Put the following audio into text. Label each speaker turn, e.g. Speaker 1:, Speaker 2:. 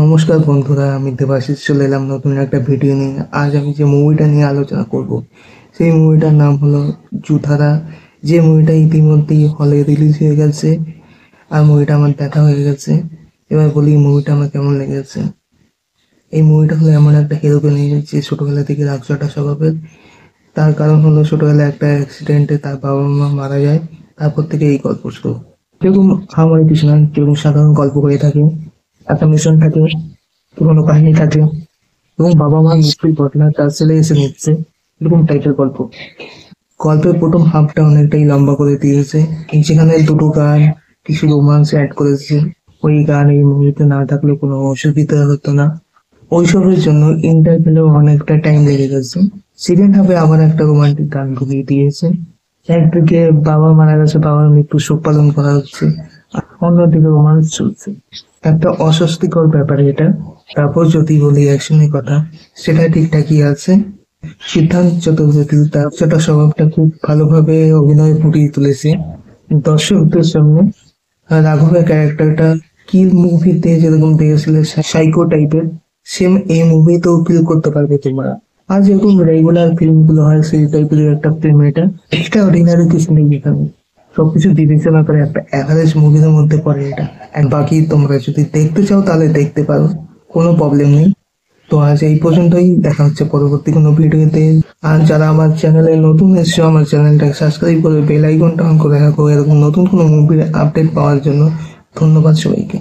Speaker 1: নমস্কার বন্ধুরা, আমি দেবাশিস চলে এলাম নতুন একটা ভিডিও নিয়ে। আজ আমি যে মুভিটা নিয়ে আলোচনা করব সেই মুভিটার নাম হলো যোদ্ধারা। যে মুভিটা ইতিমধ্যেই হলে রিলিজ হয়ে গেছে আর মুভিটা আমার দেখা হয়ে গেছে। এবার বলি মুভিটা আমার কেমন লেগেছে। এই মুভিটা হলো এমন একটা হিরোকে নিয়ে যে ছোটবেলা থেকে রাগচটা স্বভাবের। তার কারণ হলো ছোটবেলায় একটা অ্যাক্সিডেন্টে তার বাবা মা মারা যায়। তারপর থেকে এই গল্প শুরু। যেরকম আমার কিছু না, যেরকম সাধারণ গল্প হয়ে থাকে, একটা মিশন থাকে, পুরোনো কাহিনী থাকে এবং বাবা মার মৃত্যুর ঘটনা তার ছেলে এসে নিচ্ছে, এরকম টাইপের গল্প। গল্পের প্রথম হাফটা অনেকটাই লম্বা করে দিয়েছে, যেখানে দুটো গান কিছু রোমান্স অ্যাড করেছে। ওই গান এই মুভিতে না থাকলে কোনো অসুবিধা হতো না। ওইসবের জন্য ইন্টারভেলেও অনেকটা টাইম লেগে গেছে। সেকেন্ড হাফে আবার একটা রোমান্টিক গান ঢুকিয়ে দিয়েছে। একদিকে বাবা মারা গেছে, বাবার মৃত্যু শোক পালন করা হচ্ছে, আর অন্যদিকে রোমান্স চলছে। একটা অস্বস্তিকর ব্যাপার এটা। তারপর যদি বলি অ্যাকশনের কথা, সেটা ঠিকঠাকই আছে। সিদ্ধান্ত চতুর্বেদী তার ছোট স্বভাবটা খুব ভালোভাবে অভিনয় ফুটিয়ে তুলেছে দর্শকদের সামনে। আর রাঘবের ক্যারেক্টারটা কিল মুভিতে যেরকম দিয়েছিল সাইকো টাইপের, সেম এই মুভিতেও ফিল করতে পারবে তোমরা। আর যেরকম রেগুলার ফিল্ম গুলো হয় সেই টাইপের একটা ফিল্ম এটা। এক্সট্রা অর্ডিনারি কিছু নেই এখানে, সবকিছু বিবেচনা করে একটা অ্যাভারেজ মুভির মধ্যে পড়ে এটা। আর বাকি তোমরা যদি দেখতে চাও তাহলে দেখতে পারো, কোনো প্রবলেম নেই। তো আজ এই পর্যন্তই, দেখা হচ্ছে পরবর্তী কোনো ভিডিওতে। আর যারা আমার চ্যানেলে নতুন এসছো, আমার চ্যানেলটাকে সাবস্ক্রাইব করে বেল আইকনটা অন করে রাখো এরকম নতুন কোনো মুভির আপডেট পাওয়ার জন্য। ধন্যবাদ সবাইকে।